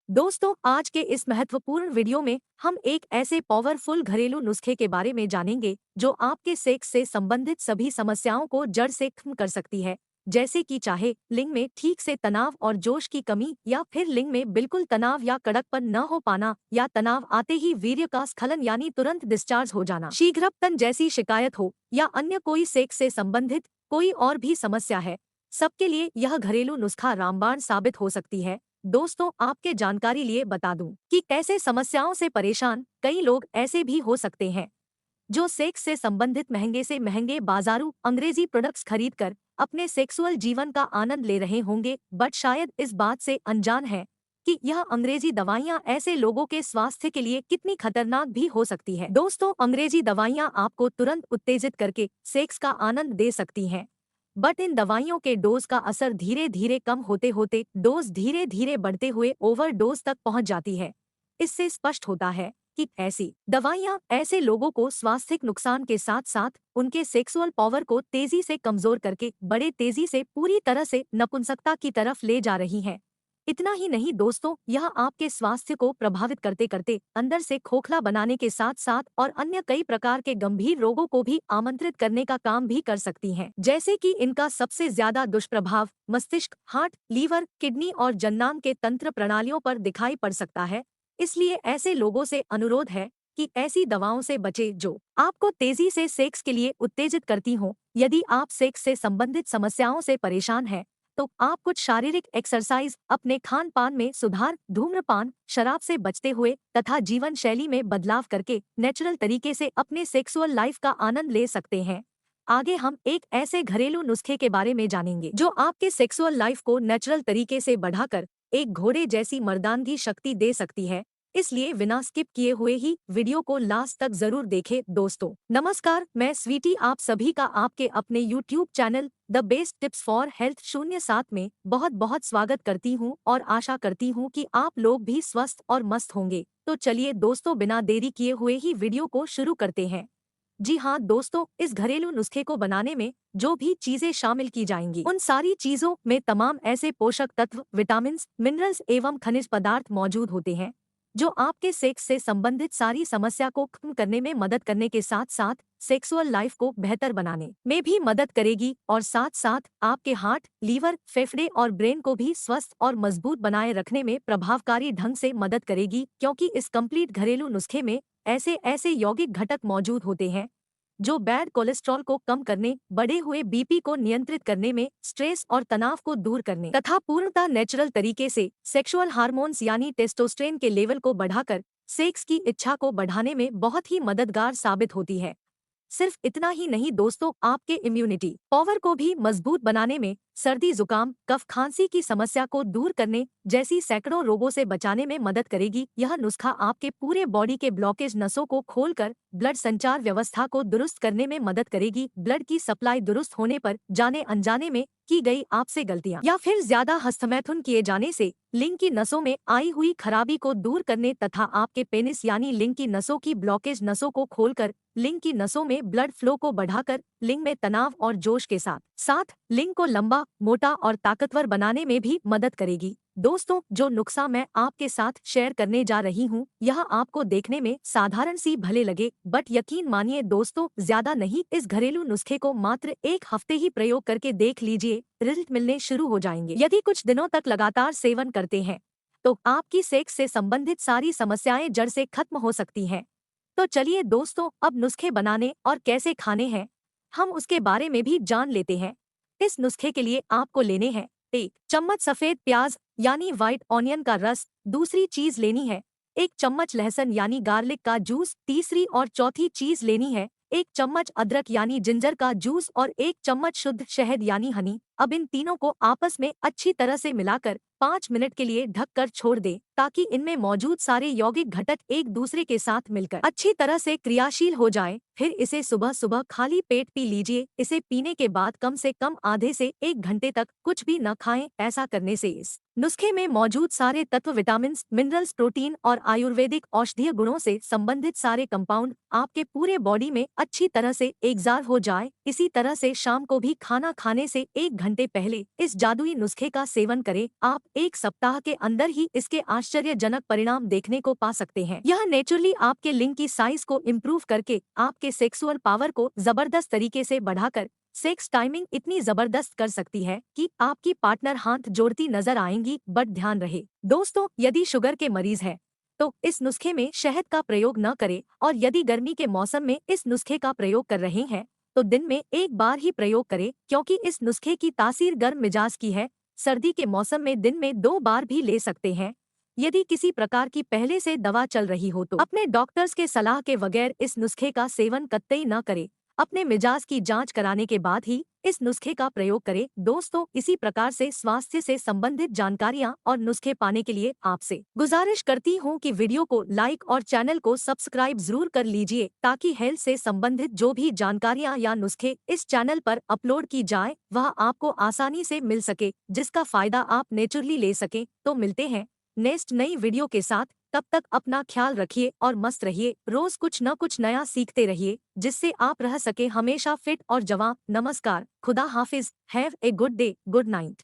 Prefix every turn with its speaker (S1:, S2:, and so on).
S1: दोस्तों, आज के इस महत्वपूर्ण वीडियो में हम एक ऐसे पावरफुल घरेलू नुस्खे के बारे में जानेंगे जो आपके सेक्स से संबंधित सभी समस्याओं को जड़ से खत्म कर सकती है। जैसे कि चाहे लिंग में ठीक से तनाव और जोश की कमी, या फिर लिंग में बिल्कुल तनाव या कड़कपन न हो पाना, या तनाव आते ही वीर्य का स्खलन यानी तुरंत डिस्चार्ज हो जाना, शीघ्रपतन जैसी शिकायत हो, या अन्य कोई सेक्स से संबंधित कोई और भी समस्या है, सबके लिए यह घरेलू नुस्खा रामबाण साबित हो सकती है। दोस्तों, आपके जानकारी लिए बता दूं कि कैसे समस्याओं से परेशान कई लोग ऐसे भी हो सकते हैं जो सेक्स से संबंधित महंगे से महंगे बाजारू अंग्रेजी प्रोडक्ट्स खरीदकर अपने सेक्सुअल जीवन का आनंद ले रहे होंगे, बट शायद इस बात से अनजान है कि यह अंग्रेजी दवाइयां ऐसे लोगों के स्वास्थ्य के लिए कितनी खतरनाक भी हो सकती है। दोस्तों, अंग्रेजी दवाइयां आपको तुरंत उत्तेजित करके सेक्स का आनंद दे सकती हैं, बट इन दवाइयों के डोज का असर धीरे धीरे कम होते होते डोज धीरे धीरे बढ़ते हुए ओवरडोज तक पहुंच जाती है। इससे स्पष्ट होता है कि ऐसी दवाइयां ऐसे लोगों को स्वास्थ्य नुकसान के साथ साथ उनके सेक्सुअल पावर को तेजी से कमजोर करके बड़े तेजी से पूरी तरह से नपुंसकता की तरफ ले जा रही हैं। इतना ही नहीं दोस्तों, यह आपके स्वास्थ्य को प्रभावित करते करते अंदर से खोखला बनाने के साथ साथ और अन्य कई प्रकार के गंभीर रोगों को भी आमंत्रित करने का काम भी कर सकती हैं। जैसे कि इनका सबसे ज्यादा दुष्प्रभाव मस्तिष्क, हार्ट, लीवर, किडनी और जननांग के तंत्र प्रणालियों पर दिखाई पड़ सकता है। इसलिए ऐसे लोगों से अनुरोध है कि ऐसी दवाओं से बचे जो आपको तेजी से सेक्स के लिए उत्तेजित करती हों। यदि आप सेक्स से संबंधित समस्याओं से परेशान हैं, तो आप कुछ शारीरिक एक्सरसाइज, अपने खान पान में सुधार, धूम्रपान, शराब से बचते हुए तथा जीवन शैली में बदलाव करके नेचुरल तरीके से अपने सेक्सुअल लाइफ का आनंद ले सकते हैं। आगे हम एक ऐसे घरेलू नुस्खे के बारे में जानेंगे जो आपके सेक्सुअल लाइफ को नेचुरल तरीके से बढ़ाकर एक घोड़े जैसी मर्दानगी शक्ति दे सकती है। इसलिए बिना स्किप किए हुए ही वीडियो को लास्ट तक जरूर देखें। दोस्तों नमस्कार, मैं स्वीटी आप सभी का आपके अपने YouTube channel the best tips for health 07 में बहुत बहुत स्वागत करती हूं और आशा करती हूं कि आप लोग भी स्वस्थ और मस्त होंगे। तो चलिए दोस्तों, बिना देरी किए हुए ही वीडियो को शुरू करते हैं। जी हाँ दोस्तों, इस घरेलू नुस्खे को बनाने में जो भी चीजें शामिल की जाएंगी उन सारी चीजों में तमाम ऐसे पोषक तत्व, विटामिन, मिनरल्स एवं खनिज पदार्थ मौजूद होते हैं जो आपके सेक्स से संबंधित सारी समस्या को खत्म करने में मदद करने के साथ साथ सेक्सुअल लाइफ को बेहतर बनाने में भी मदद करेगी, और साथ साथ आपके हार्ट, लीवर, फेफड़े और ब्रेन को भी स्वस्थ और मजबूत बनाए रखने में प्रभावकारी ढंग से मदद करेगी। क्योंकि इस कंप्लीट घरेलू नुस्खे में ऐसे ऐसे यौगिक घटक मौजूद होते हैं जो बैड कोलेस्ट्रॉल को कम करने, बढ़े हुए बीपी को नियंत्रित करने में, स्ट्रेस और तनाव को दूर करने तथा पूर्णतः नेचुरल तरीके से सेक्सुअल हार्मोन्स यानी टेस्टोस्टेरोन के लेवल को बढ़ाकर सेक्स की इच्छा को बढ़ाने में बहुत ही मददगार साबित होती है। सिर्फ इतना ही नहीं दोस्तों, आपके इम्यूनिटी पावर को भी मजबूत बनाने में, सर्दी, जुकाम, कफ, खांसी की समस्या को दूर करने जैसी सैकड़ों रोगों से बचाने में मदद करेगी। यह नुस्खा आपके पूरे बॉडी के ब्लॉकेज नसों को खोलकर ब्लड संचार व्यवस्था को दुरुस्त करने में मदद करेगी। ब्लड की सप्लाई दुरुस्त होने पर जाने अनजाने में की गई आपसे गलतियां या फिर ज्यादा हस्तमैथुन किए जाने से लिंग की नसों में आई हुई खराबी को दूर करने तथा आपके पेनिस यानी लिंग की नसों की ब्लॉकेज नसों को खोलकर लिंग की नसों में ब्लड फ्लो को बढ़ाकर लिंग में तनाव और जोश के साथ साथ लिंग को लंबा, मोटा और ताकतवर बनाने में भी मदद करेगी। दोस्तों, जो नुस्खा मैं आपके साथ शेयर करने जा रही हूँ, यह आपको देखने में साधारण सी भले लगे, बट यकीन मानिए दोस्तों, ज्यादा नहीं, इस घरेलू नुस्खे को मात्र एक हफ्ते ही प्रयोग करके देख लीजिए, रिजल्ट मिलने शुरू हो जाएंगे। यदि कुछ दिनों तक लगातार सेवन करते हैं तो आपकी सेक्स से संबंधित सारी समस्याएं जड़ से खत्म हो सकती हैं। तो चलिए दोस्तों, अब नुस्खे बनाने और कैसे खाने हैं, हम उसके बारे में भी जान लेते हैं। इस नुस्खे के लिए आपको लेने हैं 1 चम्मच सफेद प्याज यानी व्हाइट ऑनियन का रस। दूसरी चीज लेनी है 1 चम्मच लहसुन यानी गार्लिक का जूस। तीसरी और चौथी चीज लेनी है 1 चम्मच अदरक यानी जिंजर का जूस और 1 चम्मच शुद्ध शहद यानी हनी। अब इन तीनों को आपस में अच्छी तरह से मिलाकर 5 मिनट के लिए ढककर छोड़ दें ताकि इनमें मौजूद सारे यौगिक घटक एक दूसरे के साथ मिलकर अच्छी तरह से क्रियाशील हो जाएं। फिर इसे सुबह सुबह खाली पेट पी लीजिए। इसे पीने के बाद कम से कम आधे से 1 घंटे तक कुछ भी न खाएं। ऐसा करने से इस नुस्खे में मौजूद सारे तत्व, विटामिन, मिनरल्स, प्रोटीन और आयुर्वेदिक औषधीय गुणों से संबंधित सारे कंपाउंड आपके पूरे बॉडी में अच्छी तरह से एकजार हो जाए। इसी तरह से शाम को भी खाना खाने से 1 घंटे पहले इस जादुई नुस्खे का सेवन करें। आप 1 सप्ताह के अंदर ही इसके आश्चर्यजनक परिणाम देखने को पा सकते हैं। यह नेचुरली आपके लिंग की साइज को इम्प्रूव करके आपके सेक्सुअल पावर को जबरदस्त तरीके से बढ़ाकर सेक्स टाइमिंग इतनी जबरदस्त कर सकती है कि आपकी पार्टनर हाथ जोड़ती नजर आएंगी। बट ध्यान रहे दोस्तों, यदि शुगर के मरीज है तो इस नुस्खे में शहद का प्रयोग न करें, और यदि गर्मी के मौसम में इस नुस्खे का प्रयोग कर रहे हैं तो दिन में 1 बार ही प्रयोग करें, क्योंकि इस नुस्खे की तासीर गर्म मिजाज की है। सर्दी के मौसम में दिन में 2 बार भी ले सकते हैं। यदि किसी प्रकार की पहले से दवा चल रही हो तो अपने डॉक्टर्स के सलाह के बगैर इस नुस्खे का सेवन कतई न करें। अपने मिजाज की जांच कराने के बाद ही इस नुस्खे का प्रयोग करें। दोस्तों, इसी प्रकार से स्वास्थ्य से संबंधित जानकारियां और नुस्खे पाने के लिए आपसे गुजारिश करती हूं कि वीडियो को लाइक और चैनल को सब्सक्राइब जरूर कर लीजिए, ताकि हेल्थ से संबंधित जो भी जानकारियां या नुस्खे इस चैनल पर अपलोड की जाए वह आपको आसानी से मिल सके, जिसका फायदा आप नेचुरली ले सकें। तो मिलते हैं नेक्स्ट नई वीडियो के साथ। तब तक अपना ख्याल रखिए और मस्त रहिए। रोज कुछ न कुछ नया सीखते रहिए, जिससे आप रह सके हमेशा फिट और जवां। नमस्कार, खुदा हाफिज, have a good day, good night.